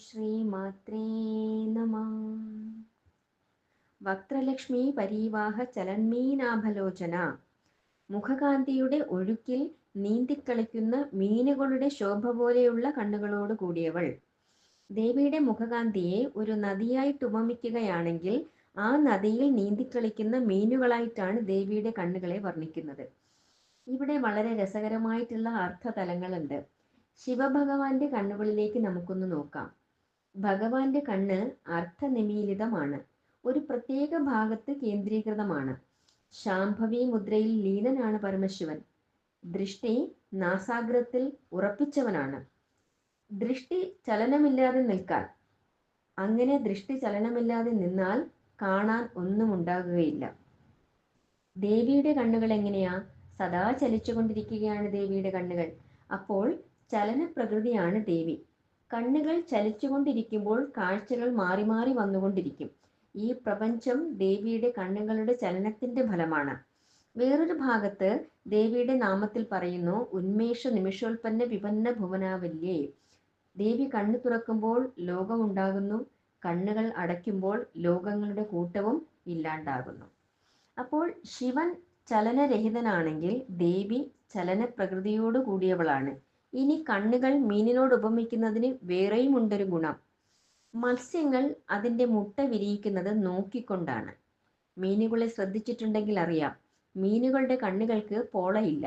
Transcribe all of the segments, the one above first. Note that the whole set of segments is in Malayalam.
ശ്രീമാത്രേ നമ. വക്രലക്ഷ്മി പരീവാഹ ചലന്മീനാഭലോചന. മുഖകാന്തിയുടെ ഒഴുക്കിൽ നീന്തിക്കളിക്കുന്ന മീനുകളുടെ ശോഭ പോലെയുള്ള കണ്ണുകളോട് കൂടിയവൾ. ദേവിയുടെ മുഖകാന്തിയെ ഒരു നദിയായിട്ട് ഉപമിക്കുകയാണെങ്കിൽ ആ നദിയിൽ നീന്തിക്കളിക്കുന്ന മീനുകളായിട്ടാണ് ദേവിയുടെ കണ്ണുകളെ വർണ്ണിക്കുന്നത്. ഇവിടെ വളരെ രസകരമായിട്ടുള്ള അർത്ഥതലങ്ങളുണ്ട്. ശിവഭഗവാന്റെ കണ്ണുകളിലേക്ക് നമുക്കൊന്ന് നോക്കാം. ഭഗവാന്റെ കണ്ണ് അർത്ഥനിമീലിതമാണ്, ഒരു പ്രത്യേക ഭാഗത്ത് കേന്ദ്രീകൃതമാണ്. ശാംഭവി മുദ്രയിൽ ലീനനാണ് പരമശിവൻ. ദൃഷ്ടി നാസാഗ്രത്തിൽ ഉറപ്പിച്ചവനാണ്. ദൃഷ്ടി ചലനമില്ലാതെ നിൽക്കാൻ, അങ്ങനെ ദൃഷ്ടി ചലനമില്ലാതെ നിന്നാൽ കാണാൻ ഒന്നും ഉണ്ടാകുകയില്ല. ദേവിയുടെ കണ്ണുകൾ എങ്ങനെയാ? സദാ ചലിച്ചുകൊണ്ടിരിക്കുകയാണ് ദേവിയുടെ കണ്ണുകൾ. അപ്പോൾ ചലന പ്രകൃതിയാണ് ദേവി. കണ്ണുകൾ ചലിച്ചുകൊണ്ടിരിക്കുമ്പോൾ കാഴ്ചകൾ മാറി മാറി വന്നുകൊണ്ടിരിക്കും. ഈ പ്രപഞ്ചം ദേവിയുടെ കണ്ണുകളുടെ ചലനത്തിന്റെ ഫലമാണ്. വേറൊരു ഭാഗത്ത് ദേവിയുടെ നാമത്തിൽ പറയുന്നു, ഉന്മേഷ നിമിഷോൽപ്പന്ന വിപന്ന ഭുവനാവല്യേ. ദേവി കണ്ണു തുറക്കുമ്പോൾ ലോകമുണ്ടാകുന്നു, കണ്ണുകൾ അടയ്ക്കുമ്പോൾ ലോകങ്ങളുടെ കൂട്ടവും ഇല്ലാണ്ടാകുന്നു. അപ്പോൾ ശിവൻ ചലനരഹിതനാണെങ്കിൽ ദേവി ചലന പ്രകൃതിയോട് കൂടിയവളാണ്. ഇനി കണ്ണുകൾ മീനിനോട് ഉപമിക്കുന്നതിന് വേറെയും ഉണ്ടൊരു ഗുണം. മത്സ്യങ്ങൾ അതിൻ്റെ മുട്ട വിരിയിക്കുന്നത് നോക്കിക്കൊണ്ടാണ്. മീനുകളെ ശ്രദ്ധിച്ചിട്ടുണ്ടെങ്കിൽ അറിയാം, മീനുകളുടെ കണ്ണുകൾക്ക് പോളയില്ല.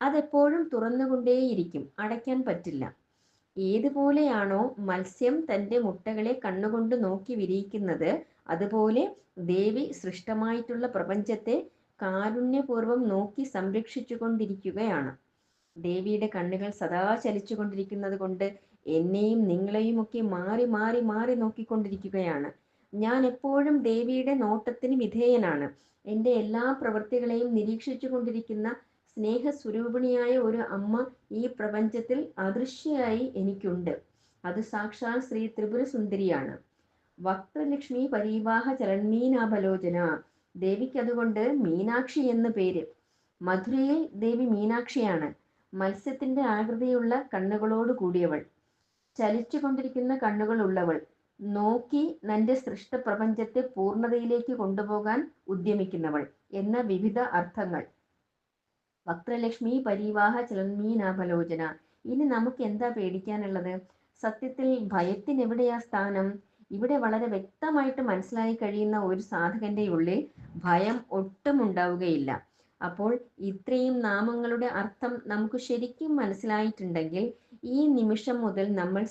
അതെപ്പോഴും തുറന്നുകൊണ്ടേയിരിക്കും, അടയ്ക്കാൻ പറ്റില്ല. ഏതുപോലെയാണോ മത്സ്യം തൻ്റെ മുട്ടകളെ കണ്ണുകൊണ്ട് നോക്കി വിരിയിക്കുന്നത്, അതുപോലെ ദേവി സൃഷ്ടമായിട്ടുള്ള പ്രപഞ്ചത്തെ കാരുണ്യപൂർവ്വം നോക്കി സംരക്ഷിച്ചു കൊണ്ടിരിക്കുകയാണ്. ദേവിയുടെ കണ്ണുകൾ സദാ ചലിച്ചു കൊണ്ടിരിക്കുന്നത് കൊണ്ട് എന്നെയും നിങ്ങളെയും ഒക്കെ മാറി മാറി മാറി നോക്കിക്കൊണ്ടിരിക്കുകയാണ്. ഞാൻ എപ്പോഴും ദേവിയുടെ നോട്ടത്തിന് വിധേയനാണ്. എൻ്റെ എല്ലാ പ്രവൃത്തികളെയും നിരീക്ഷിച്ചു കൊണ്ടിരിക്കുന്ന സ്നേഹസ്വരൂപിണിയായ ഒരു അമ്മ ഈ പ്രപഞ്ചത്തിൽ അദൃശ്യയായി എനിക്കുണ്ട്. അത് സാക്ഷാൽ ശ്രീ ത്രിപുര സുന്ദരിയാണ്. വക്രലക്ഷ്മി പരീവാഹ ചലന്മീനാഭലോചന. ദേവിക്ക് അതുകൊണ്ട് മീനാക്ഷി എന്ന് പേര്. മധുരയിൽ ദേവി മീനാക്ഷിയാണ്. മത്സ്യത്തിന്റെ ആകൃതിയുള്ള കണ്ണുകളോട് കൂടിയവൾ, ചലിച്ചു കൊണ്ടിരിക്കുന്ന കണ്ണുകൾ ഉള്ളവൾ, നോക്കി തന്റെ സൃഷ്ട പ്രപഞ്ചത്തെ പൂർണ്ണതയിലേക്ക് കൊണ്ടുപോകാൻ ഉദ്യമിക്കുന്നവൾ എന്ന വിവിധ അർത്ഥങ്ങൾ. വക്രലക്ഷ്മി പരീവാഹ ചലന്മീനാഭലോചന. ഇനി നമുക്ക് എന്താ പേടിക്കാനുള്ളത്? സത്യത്തിൽ ഭയത്തിന് എവിടെയാ സ്ഥാനം? ഇവിടെ വളരെ വ്യക്തമായിട്ട് മനസ്സിലായി കഴിയുന്ന ഒരു സാധകന്റെ ഉള്ളിൽ ഭയം ഒട്ടും ഉണ്ടാവുകയില്ല. അപ്പോൾ ഇത്രയും നാമങ്ങളുടെ അർത്ഥം നമുക്ക് ശരിക്കും മനസ്സിലായിട്ടുണ്ടെങ്കിൽ ഈ നിമിഷം മുതൽ നമ്മൾ